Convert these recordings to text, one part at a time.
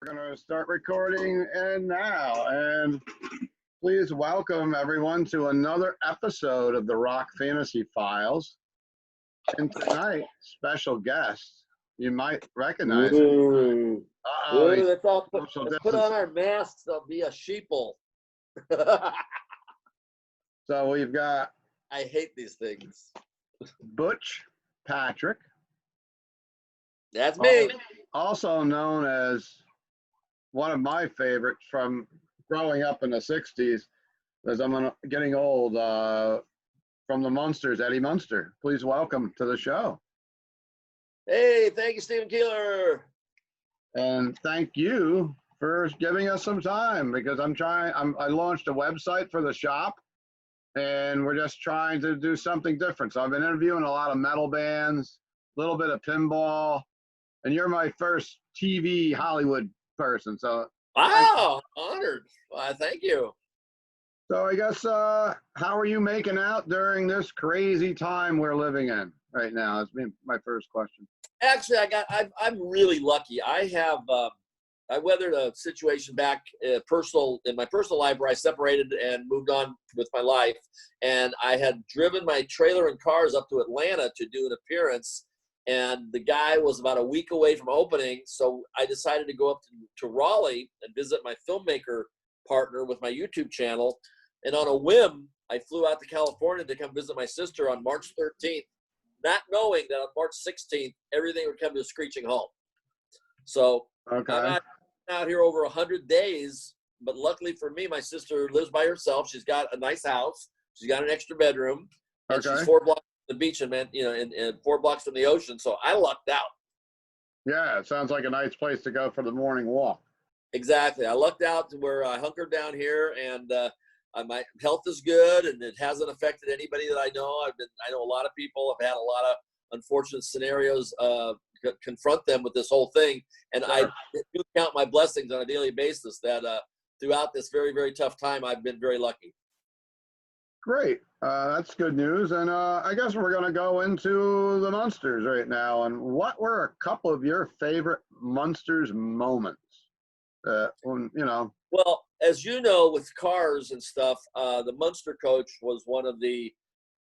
We're going to start recording and please welcome everyone to another episode of the Rock Fantasy Files. And tonight, special guest, you might recognize it. Ooh, let's all put on our masks. I'll be a sheeple. So we've got I hate these things. Butch Patrick. That's me. Also known as one of my favorites from growing up in the 60s, as I'm getting old, from the Munsters, Eddie Munster. Please welcome to the show. Hey, thank you, Stephen Keeler. And thank you for giving us some time, because I launched a website for the shop, and we're just trying to do something different. So I've been interviewing a lot of metal bands, a little bit of pinball, and you're my first TV Hollywood person. So wow, honored. Well, thank you. So I guess, how are you making out during this crazy time we're living in right now? That's my first question. Actually, I'm really lucky. I weathered a situation back in my personal life where I separated and moved on with my life, and I had driven my trailer and cars up to Atlanta to do an appearance, and the guy was about a week away from opening, so I decided to go up to Raleigh and visit my filmmaker partner with my YouTube channel, and on a whim, I flew out to California to come visit my sister on March 13th, not knowing that on March 16th, everything would come to a screeching halt. So okay. I'm out here over 100 days, but luckily for me, my sister lives by herself. She's got a nice house. She's got an extra bedroom, and she's 4 blocks from the beach and 4 blocks from the ocean. So I lucked out. Yeah, it sounds like a nice place to go for the morning walk. Exactly. I lucked out to where I hunkered down here, and my health is good, and it hasn't affected anybody that I know. I know a lot of people have had a lot of unfortunate scenarios confront them with this whole thing, and sure. I do count my blessings on a daily basis that throughout this very, very tough time, I've been very lucky. Great. That's good news. And I guess we're going to go into the Munsters right now. And what were a couple of your favorite Munsters moments? Well, as you know, with cars and stuff, the Munster coach was one of the,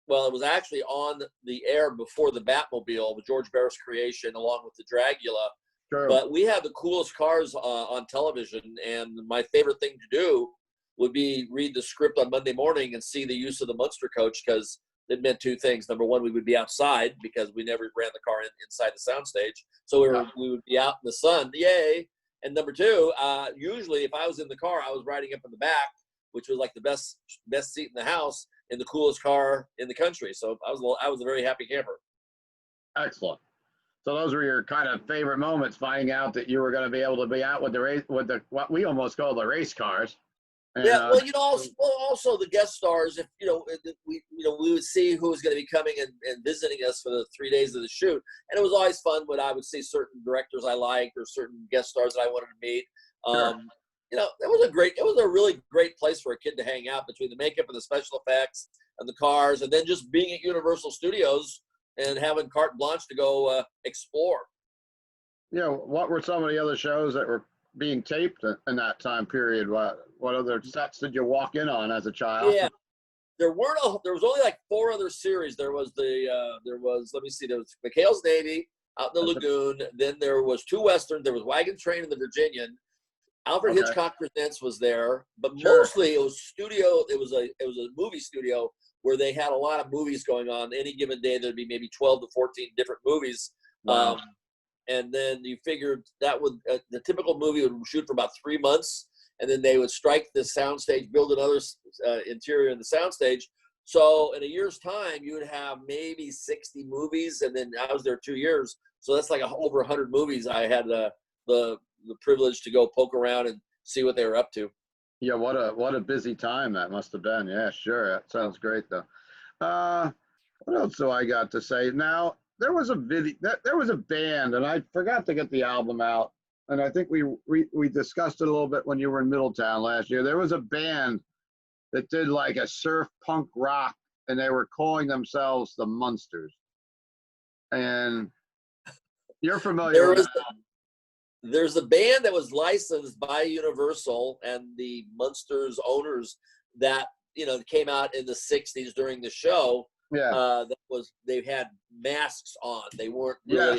it was actually on the air before the Batmobile, with George Barris' creation, along with the Dragula. Sure. But we had the coolest cars on television, and my favorite thing to do would be read the script on Monday morning and see the use of the Munster coach, because it meant two things. Number one, we would be outside because we never ran the car inside the soundstage. So we would be out in the sun, yay. And number two, usually if I was in the car, I was riding up in the back, which was like the best seat in the house in the coolest car in the country. So I was a very happy camper. Excellent. So those were your kind of favorite moments, finding out that you were going to be able to be out with what we almost call the race cars. And, yeah, also the guest stars. If we would see who was going to be coming and visiting us for the 3 days of the shoot, and it was always fun when I would see certain directors I liked or certain guest stars that I wanted to meet. Sure. It was a really great place for a kid to hang out, between the makeup and the special effects and the cars, and then just being at Universal Studios and having carte blanche to go explore. Yeah, what were some of the other shows that were being taped in that time period? What other sets did you walk in on as a child? Yeah, there was only like 4 other series. There was McHale's Navy out in the lagoon. Then there was 2 westerns. There was Wagon Train and the Virginian. Alfred Hitchcock Presents was there, but mostly it was studio. It was a movie studio where they had a lot of movies going on. Any given day there'd be maybe 12 to 14 different movies. Wow. And then you figured that the typical movie would shoot for about 3 months, and then they would strike the soundstage, build another interior in the soundstage. So in a year's time, you would have maybe 60 movies, and then I was there 2 years, so that's like over 100 movies. I had the privilege to go poke around and see what they were up to. Yeah, what a busy time that must have been. Yeah, sure. That sounds great though. What else do I got to say? Now, there was a band, and I forgot to get the album out, and I think we discussed it a little bit when you were in Middletown last year. There was a band that did like a surf punk rock, and they were calling themselves the Munsters. And you're familiar with that. there's a band that was licensed by Universal and the Munsters owners that, came out in the 60s during the show. Yeah. They had masks on. They weren't Yes.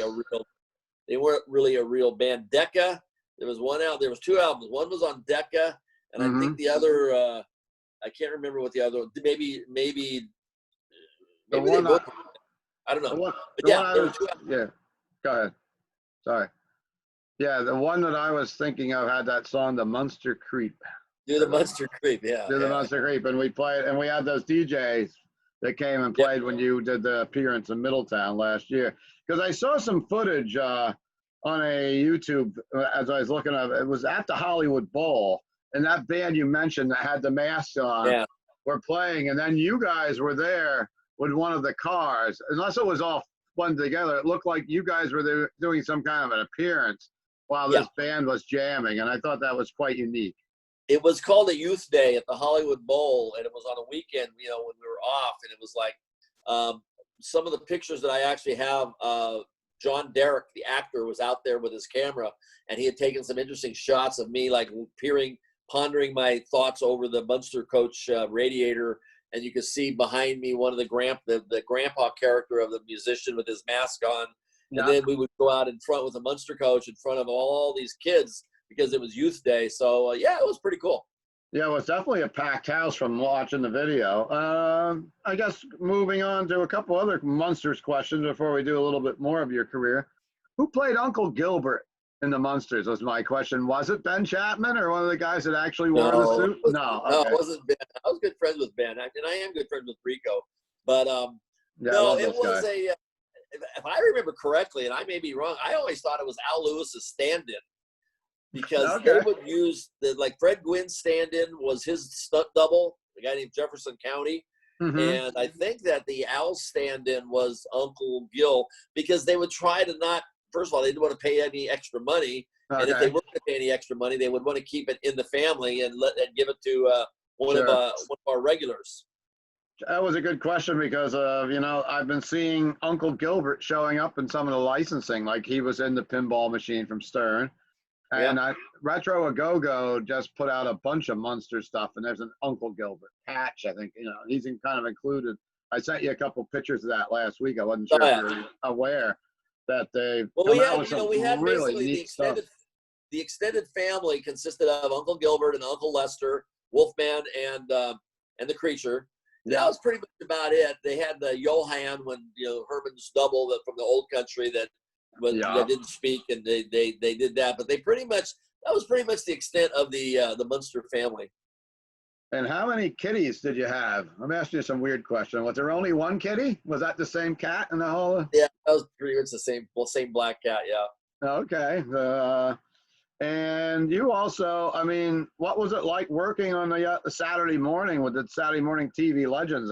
really a real band. Decca, there was 2 albums. One was on Decca, and I think the other, I can't remember what the other, maybe The they one both, I don't know. There were 2 albums. Yeah. Go ahead. Sorry. Yeah, the one that I was thinking of had that song, "The Munster Creep." Do the Munster Creep, yeah. Do the Munster Creep, and we played, and we had those DJs that came and played when you did the appearance in Middletown last year. Because I saw some footage on a YouTube as I was looking at it. It was at the Hollywood Bowl, and that band you mentioned that had the masks on were playing, and then you guys were there with one of the cars. Unless it was all blended together, it looked like you guys were there doing some kind of an appearance while this band was jamming, and I thought that was quite unique. It was called a Youth Day at the Hollywood Bowl, and it was on a weekend, when we were off, and it was like some of the pictures that I actually have. John Derrick, the actor, was out there with his camera, and he had taken some interesting shots of me, like pondering my thoughts over the Munster coach radiator, and you could see behind me one of the grandpa character of the musician with his mask on, and then we would go out in front with the Munster coach in front of all these kids, because it was Youth Day. So, it was pretty cool. Yeah, it was definitely a packed house from watching the video. I guess moving on to a couple other Munsters questions before we do a little bit more of your career. Who played Uncle Gilbert in the Munsters was my question. Was it Ben Chapman or one of the guys that actually wore the suit? No, it wasn't Ben. I was good friends with Ben, and I am good friends with Rico. But, it was if I remember correctly, and I may be wrong, I always thought it was Al Lewis's stand-in. Because they would use Fred Gwynn's stand-in was his stunt double, a guy named Jefferson County. And I think that the Al stand-in was Uncle Gil, because they would try to not, first of all, they didn't want to pay any extra money. And if they weren't going to pay any extra money, they would want to keep it in the family and give it to one of our regulars. That was a good question because, I've been seeing Uncle Gilbert showing up in some of the licensing, like he was in the pinball machine from Stern. And Retro A-Go-Go just put out a bunch of Munster stuff, and there's an Uncle Gilbert patch, I think, he's kind of included. I sent you a couple pictures of that last week. I wasn't sure if you were aware that they we had really basically the extended family consisted of Uncle Gilbert and Uncle Lester, Wolfman, and the Creature. That was pretty much about it. They had the Johan, when Herman's double from the old country that didn't speak, and they did that, but that was pretty much the extent of the Munster family. And how many kitties did you have? I'm asking you some weird question. Was there only one kitty? Was that the same cat in the whole? Yeah, that was pretty much the same black cat. Yeah. Okay. And you also, what was it like working on the Saturday morning with the Saturday morning TV legends?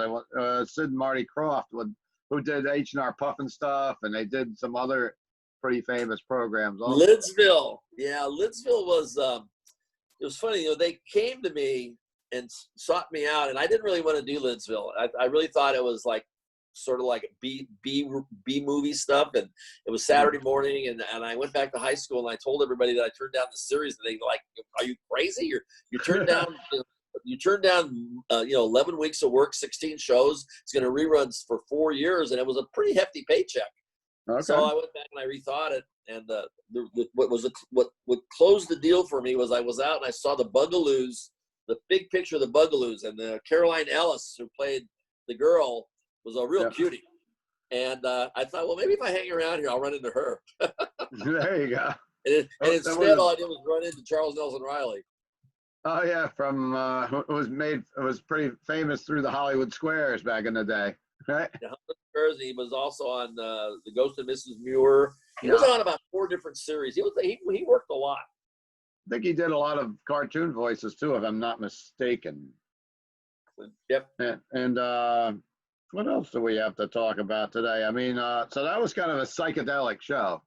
Sid and Marty Croft, who did H&R Puffin stuff, and they did some other pretty famous programs also. Lidsville. Yeah, Lidsville was, it was funny, they came to me and sought me out, and I didn't really want to do Lidsville. I really thought it was sort of like B movie stuff, and it was Saturday morning, and I went back to high school, and I told everybody that I turned down the series, and they were like, "Are you crazy? You turned down you turned down 11 weeks of work, 16 shows. It's going to reruns for 4 years, and it was a pretty hefty paycheck." Okay. So I went back and I rethought it, and what closed the deal for me was I was out and I saw the Bugaloos, the big picture of the Bugaloos, and Caroline Ellis, who played the girl, was a real cutie. And I thought, well, maybe if I hang around here, I'll run into her. There you go. And instead, all I did was run into Charles Nelson Riley. Oh yeah, from it was pretty famous through the Hollywood Squares back in the day, right? He was also on the Ghost of Mrs. Muir. He was on about 4 different series. He worked a lot. I think he did a lot of cartoon voices too, if I'm not mistaken. Yep. And what else do we have to talk about today? So that was kind of a psychedelic show.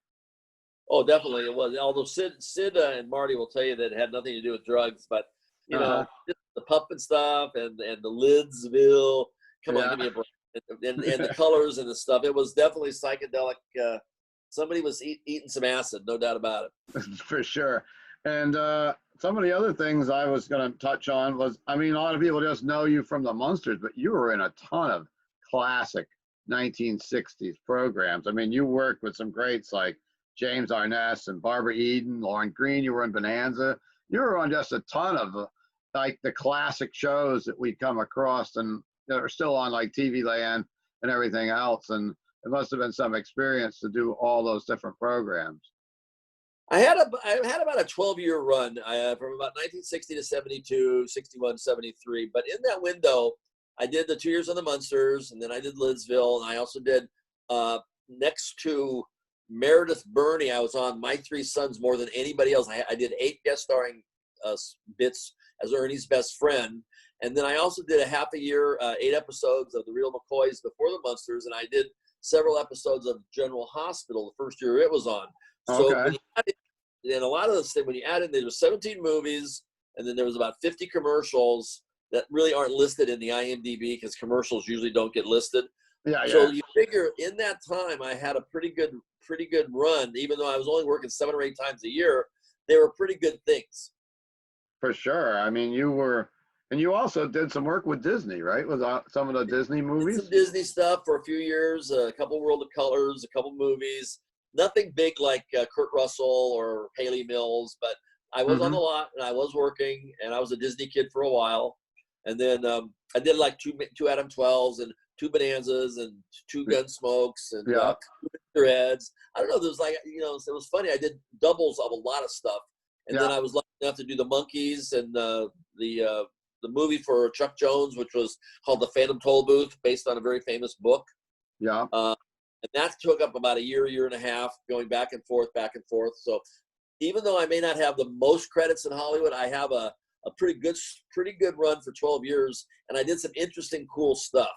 Oh, definitely it was. Although Sid and Marty will tell you that it had nothing to do with drugs, but just the puppet stuff and the Lidsville. Come on, give me a break. And the colors and the stuff. It was definitely psychedelic somebody was eating some acid, no doubt about it. For sure. And some of the other things I was going to touch on was, I mean, a lot of people just know you from the Munsters, but you were in a ton of classic 1960s programs. I mean, you worked with some greats like James Arness and Barbara Eden, Lauren Green. You were in Bonanza. You were on just a ton of like the classic shows that we come across and that are still on like TV Land and everything else. And it must have been some experience to do all those different programs. I had about a 12-year run from about 1960 to 72, 61, 73. But in that window, I did the 2 years on the Munsters, and then I did Lidsville, and I also did next to Meredith Burney. I was on My Three Sons more than anybody else. I did 8 guest starring bits as Ernie's best friend, and then I also did a half a year, 8 episodes of The Real McCoys before the Munsters, and I did several episodes of General Hospital the first year it was on. So Okay. and a lot of this thing, when you add in, there were 17 movies, and then there was about 50 commercials that really aren't listed in the IMDb because commercials usually don't get listed. Yeah, yeah. So you figure in that time I had a pretty good run, even though I was only working 7 or 8 times a year. They were pretty good things. For sure. I mean, you were, and you also did some work with Disney, right? With some of the Disney movies? Did some Disney stuff for a few years, a couple World of Colors, a couple movies. Nothing big like Kurt Russell or Haley Mills, but I was on the lot and I was working, and I was a Disney kid for a while. And then I did like two Adam 12s and 2 Bonanzas and 2 Gunsmokes and 2 Heads. I don't know. There was like, it was funny. I did doubles of a lot of stuff. And then I was lucky enough to do the Monkees and the movie for Chuck Jones, which was called The Phantom Tollbooth, based on a very famous book. Yeah. And that took up about a year and a half, going back and forth. So even though I may not have the most credits in Hollywood, I have a pretty good run for 12 years, and I did some interesting, cool stuff.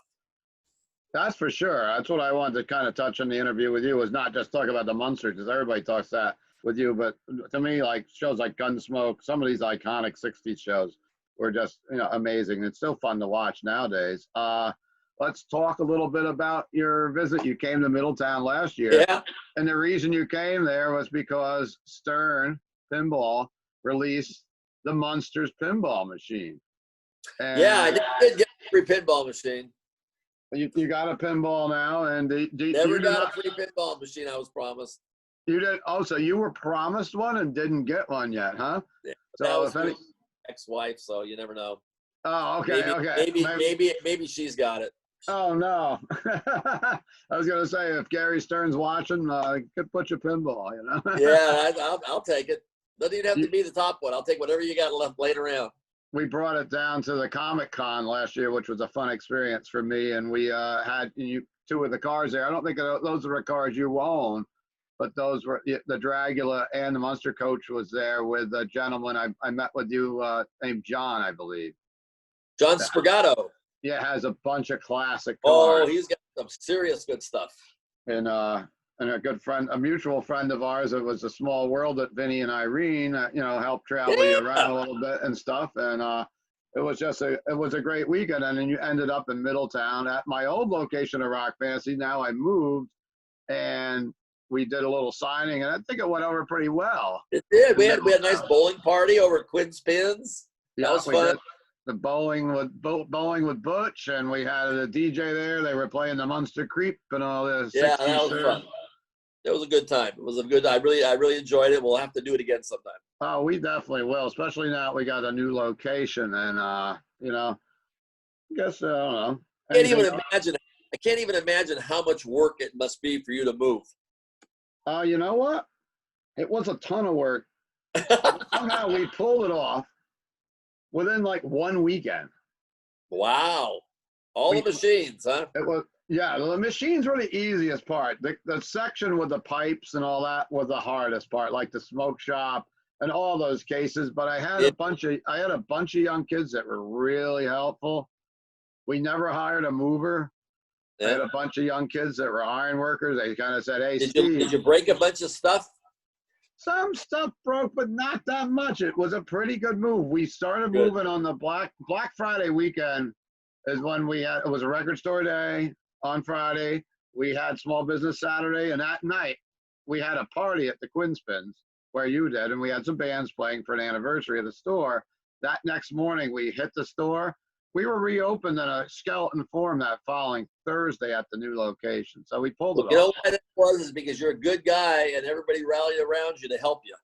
That's for sure. That's what I wanted to kind of touch on the interview with you, was not just talk about the Munsters, because everybody talks that with you, but to me, like shows like Gunsmoke, some of these iconic 60s shows were just, amazing. It's still fun to watch nowadays. Let's talk a little bit about your visit. You came to Middletown last year. Yeah. And the reason you came there was because Stern Pinball released the Munsters pinball machine. And yeah, I did get a free pinball machine. You got a pinball now, and Never got a free pinball machine I was promised. You did. Oh, so you were promised one and didn't get one yet, huh? Yeah, so that was ex-wife, so you never know. Oh, okay, Maybe she's got it. Oh no! I was gonna say, if Gary Stern's watching, could put your pinball, Yeah, I'll take it. Doesn't even have to be the top one. I'll take whatever you got left laying around. We brought it down to the Comic-Con last year, which was a fun experience for me, and we had 2 of the cars there. I don't think those are the cars you own, but those were the Dragula, and the Munster coach was there with a gentleman I met with you named John, I believe. John Spergato. Yeah, has a bunch of classic cars. Oh, he's got some serious good stuff. And a good friend, a mutual friend of ours, it was a small world that Vinny and Irene, helped travel you around a little bit and stuff. And it was a great weekend. And then you ended up in Middletown at my old location of Rock Fantasy. Now I moved, and we did a little signing, and I think it went over pretty well. It did. We had a nice bowling party over at Quinn's Pins. That was fun. The bowling with Butch, and we had a DJ there. They were playing the Munster Creep and all this. Yeah, that was fun. It was a good time. I really enjoyed it. We'll have to do it again sometime. Oh, we definitely will, especially now that we got a new location, and I guess I don't know. I can't even imagine how much work it must be for you to move. You know what? It was a ton of work. Somehow we pulled it off within like 1 weekend. Wow. The machines, huh? It was, yeah, the machines were the easiest part. The section with the pipes and all that was the hardest part, like the smoke shop and all those cases. But I had a bunch of young kids that were really helpful. We never hired a mover. Yeah. I had a bunch of young kids that were iron workers. They kind of said, "Hey, Steve, did you break a bunch of stuff?" Some stuff broke, but not that much. It was a pretty good move. We started moving on the Black Friday weekend is when it was a record store day on Friday. We had Small Business Saturday, and that night we had a party at the Quinspins where you did, and we had some bands playing for an anniversary of the store. That next morning, we hit the store. We were reopened in a skeleton form that following Thursday at the new location. So we pulled it off. You know why that was? Is because you're a good guy and everybody rallied around you to help you.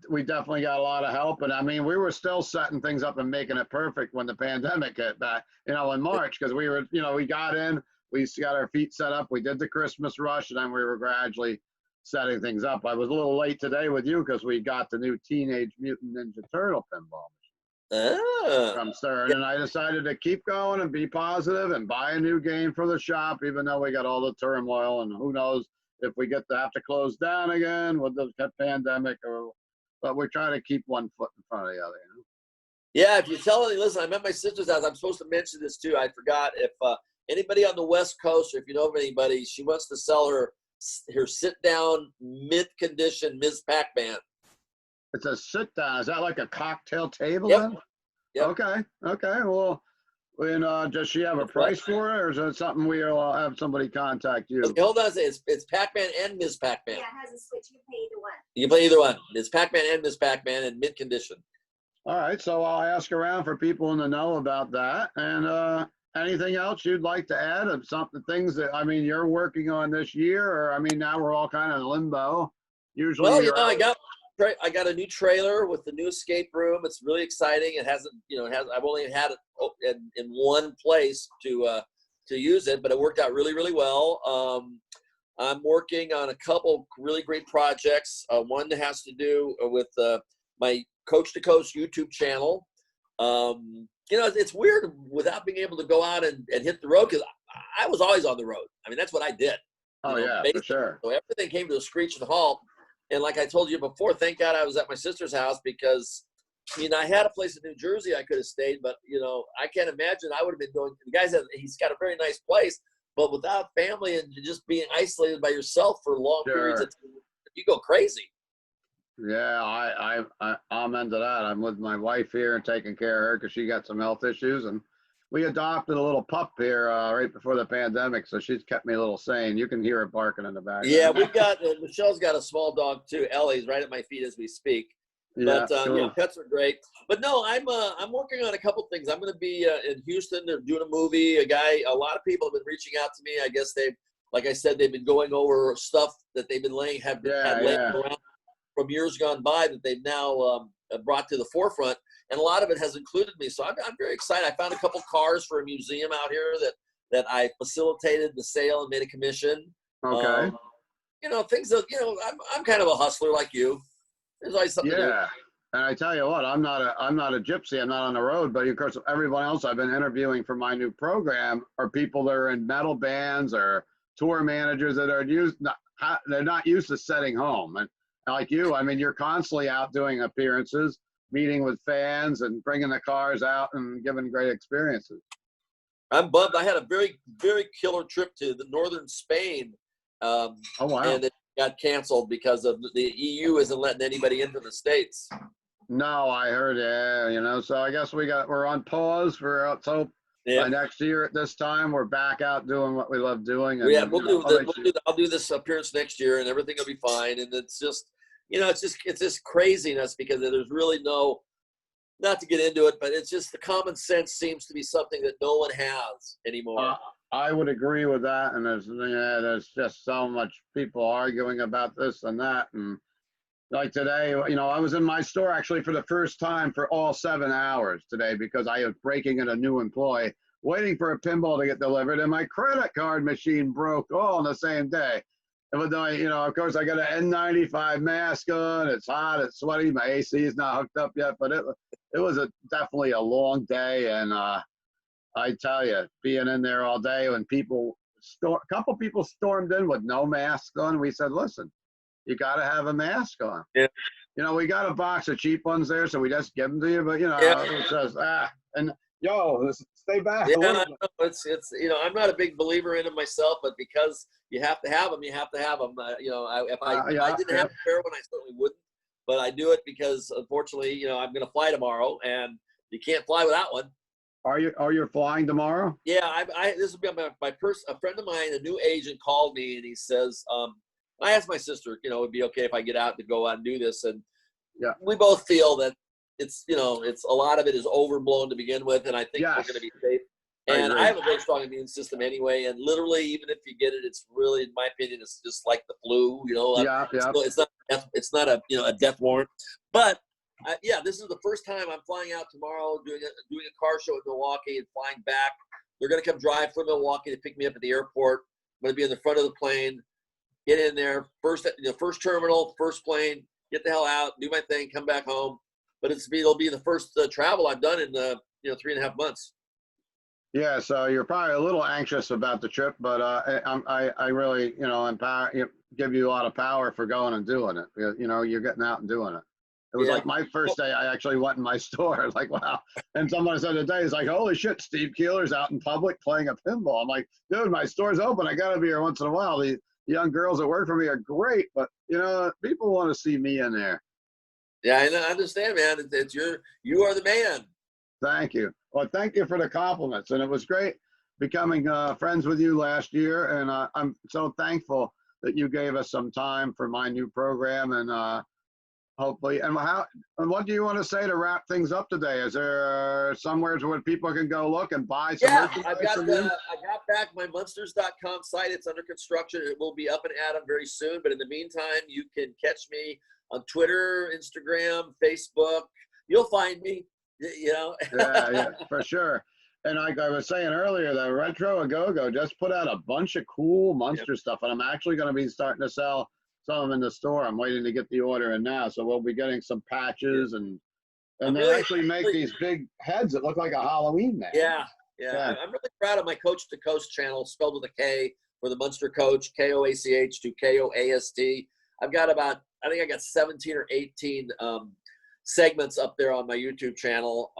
We definitely got a lot of help. And I mean, we were still setting things up and making it perfect when the pandemic hit back, in March, because we were, we got in, we got our feet set up, we did the Christmas rush, and then we were gradually setting things up. I was a little late today with you because we got the new Teenage Mutant Ninja Turtle pinball machine from Stern, and I decided to keep going and be positive and buy a new game for the shop, even though we got all the turmoil, and who knows if we get to have to close down again with the pandemic, but we're trying to keep one foot in front of the other. Yeah, if you tell them, listen, I'm at my sister's house. I'm supposed to mention this too. I forgot. If anybody on the West Coast, or if you know of anybody, she wants to sell her sit-down, mid-condition Ms. Pac-Man. It's a sit-down. Is that like a cocktail table? Yep. Then? Yep. Okay. Well, does she have a price for it, or is it something we'll have somebody contact you? Okay, hold on a second. It's Pac-Man and Ms. Pac-Man. Yeah, it has a switch. You can play either one. You can play either one. It's Pac-Man and Ms. Pac-Man in mid-condition. All right, so I'll ask around for people in the know about that. And anything else you'd like to add of things that, you're working on this year, or, now we're all kind of in limbo. Usually, well, I got a new trailer with the new escape room. It's really exciting. It hasn't, I've only had it in one place to use it, but it worked out really, really well. I'm working on a couple really great projects. One that has to do with my Coach to Coast YouTube channel. It's weird without being able to go out and hit the road, because I was always on the road. That's what I did. For sure. So everything came to a screeching halt. And like I told you before, thank God I was at my sister's house, because, I had a place in New Jersey I could have stayed, but, I can't imagine I would have been going. The guy said he's got a very nice place, but without family and just being isolated by yourself for long periods of time, you go crazy. Yeah, I'm into that. I'm with my wife here and taking care of her because she got some health issues, and we adopted a little pup here right before the pandemic, so she's kept me a little sane. You can hear her barking in the background. Yeah, we've got Michelle's got a small dog too. Ellie's right at my feet as we speak. Yeah, but cool. Pets are great. But no, I'm working on a couple things. I'm going to be in Houston. They're doing a movie. A lot of people have been reaching out to me. I guess like I said, they've been going over stuff that they've been laying around from years gone by that they've now brought to the forefront, and a lot of it has included me. So I'm very excited. I found a couple cars for a museum out here that I facilitated the sale and made a commission. Okay. Things that I'm kind of a hustler like you. There's always something. Yeah, and I tell you what, I'm not a gypsy. I'm not on the road, but of course, everyone else I've been interviewing for my new program are people that are in metal bands or tour managers that are they're not used to sitting home. And like you, you're constantly out doing appearances, meeting with fans, and bringing the cars out and giving great experiences. I'm bummed. I had a very, very killer trip to the northern Spain. Oh, wow. And it got canceled because of the EU isn't letting anybody into the States. No, I heard, so I guess we're on pause for, let's hope by next year at this time, we're back out doing what we love doing. And, I'll do this appearance next year, and everything will be fine. And it's just, it's just craziness, because there's really not to get into it, but it's just the common sense seems to be something that no one has anymore. I would agree with that. And there's just so much people arguing about this and that. And like today, I was in my store actually for the first time for all 7 hours today, because I was breaking in a new employee, waiting for a pinball to get delivered, and my credit card machine broke all on the same day. And of course, I got an N95 mask on. It's hot, it's sweaty. My AC is not hooked up yet, but it was definitely a long day. And I tell you, being in there all day, when a couple people stormed in with no masks on, we said, listen, you got to have a mask on. Yeah. We got a box of cheap ones there, so we just give them to you. But it says stay back. Yeah, I know. It's I'm not a big believer in them myself, but because you have to have them, you have to have them. If I didn't have a pair one, I certainly wouldn't. But I do it because, unfortunately, I'm going to fly tomorrow, and you can't fly without one. Are you flying tomorrow? Yeah, this will be a friend of mine, a new agent, called me, and he says, I asked my sister, it'd be okay if I get out to go out and do this. And Yeah. we both feel that it's a lot of it is overblown to begin with. And I think we're going to be safe. And I have a very strong immune system anyway. And literally, even if you get it, it's really, in my opinion, it's just like the flu, It's not a death warrant. But this is the first time I'm flying out tomorrow, doing a car show in Milwaukee and flying back. They're going to come drive from Milwaukee to pick me up at the airport. I'm going to be in the front of the plane, get in there, first terminal, first plane, get the hell out, do my thing, come back home. But it'll be the first travel I've done in 3.5 months. Yeah, so you're probably a little anxious about the trip, but I really, give you a lot of power for going and doing it. You're getting out and doing it. It was like my first day. I actually went in my store. Like, wow. And someone said today, it's like, holy shit, Steve Keeler's out in public playing a pinball. I'm like, dude, my store's open. I got to be here once in a while. The young girls that work for me are great, but people want to see me in there. Yeah, I understand, man. You are the man. Thank you. Well, thank you for the compliments. And it was great becoming friends with you last year. And I'm so thankful that you gave us some time for my new program. And hopefully, and what do you want to say to wrap things up today? Is there somewhere where people can go look and buy some merchandise? I got back my Munsters.com site. It's under construction. It will be up and at 'em very soon. But in the meantime, you can catch me on Twitter, Instagram, Facebook. You'll find me. Yeah, for sure. And like I was saying earlier, the Retro A-Go-Go just put out a bunch of cool Munster stuff, and I'm actually going to be starting to sell some of them in the store. I'm waiting to get the order in now, so we'll be getting some patches and they actually make these big heads that look like a Halloween man. Yeah. I'm really proud of my Coach to Coast channel, spelled with a K for the Munster Coach, KOACH to KOAST. I think I got 17 or 18 segments up there on my YouTube channel.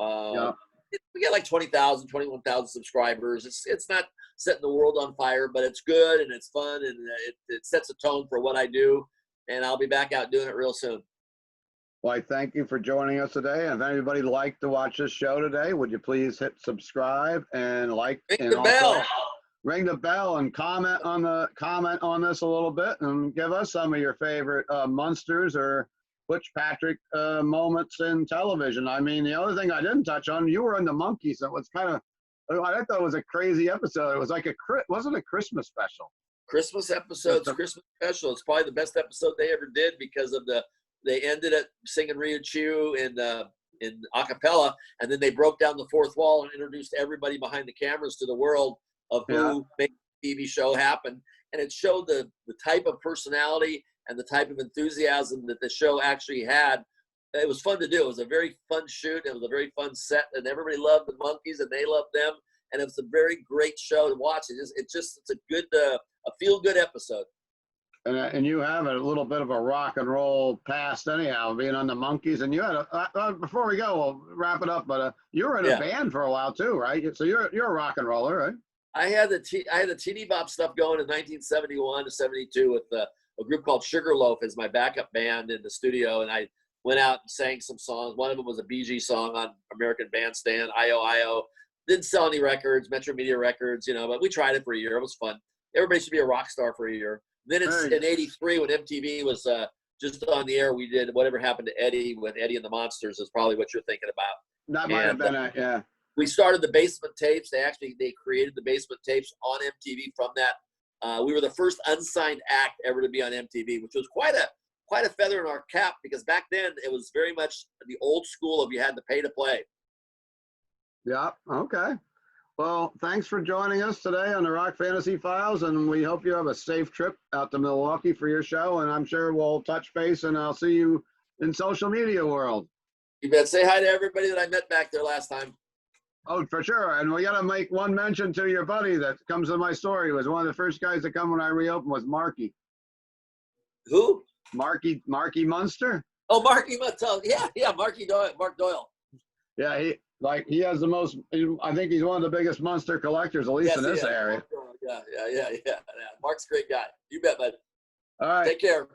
We get like 20,000, 21,000 subscribers. It's not setting the world on fire, but it's good and it's fun and it sets a tone for what I do. And I'll be back out doing it real soon. Well, I thank you for joining us today. And if anybody would like to watch this show today, would you please hit subscribe and like ring the bell. Ring the bell and comment on this a little bit and give us some of your favorite Munsters or Butch Patrick moments in television. I mean, the other thing I didn't touch on, you were in the Monkees, so it was kind of, I thought it was a crazy episode. It was like wasn't a Christmas special. Christmas special. It's probably the best episode they ever did because of they ended it singing Rio Chiu in a cappella, and then they broke down the fourth wall and introduced everybody behind the cameras to the world of who made the TV show happen. And it showed the type of personality and the type of enthusiasm that the show actually had. It was fun to do. It was a very fun shoot. It was a very fun set, and everybody loved the Monkees, and they loved them. And it was a very great show to watch. It's a good, a feel-good episode. And you have a little bit of a rock and roll past anyhow, being on the Monkees. And you had before we go, we'll wrap it up. But you were in a band for a while too, right? So you're a rock and roller, right? I had the teeny bop stuff going in 1971 to 72 with a group called Sugarloaf as my backup band in the studio, and I went out and sang some songs. One of them was a Bee Gees song on American Bandstand, I.O.I.O. Didn't sell any records, Metro Media Records, but we tried it for a year. It was fun. Everybody should be a rock star for a year. Then in 83, when MTV was just on the air, we did Whatever Happened to Eddie with Eddie and the Munsters is probably what you're thinking about. That might have been it, yeah. We started the Basement Tapes. They created the Basement Tapes on MTV from that. We were the first unsigned act ever to be on MTV, which was quite a feather in our cap because back then it was very much the old school of you had to pay to play. Yeah, okay. Well, thanks for joining us today on the Rock Fantasy Files, and we hope you have a safe trip out to Milwaukee for your show, and I'm sure we'll touch base, and I'll see you in social media world. You bet. Say hi to everybody that I met back there last time. Oh, for sure. And we got to make one mention to your buddy that comes in my story. He was one of the first guys to come when I reopened was Marky. Who? Marky Munster. Oh, Marky Munster. Yeah, Mark Doyle. Yeah, he has the most, I think he's one of the biggest Munster collectors, at least in this area. Yeah. Mark's a great guy. You bet, bud. All right. Take care.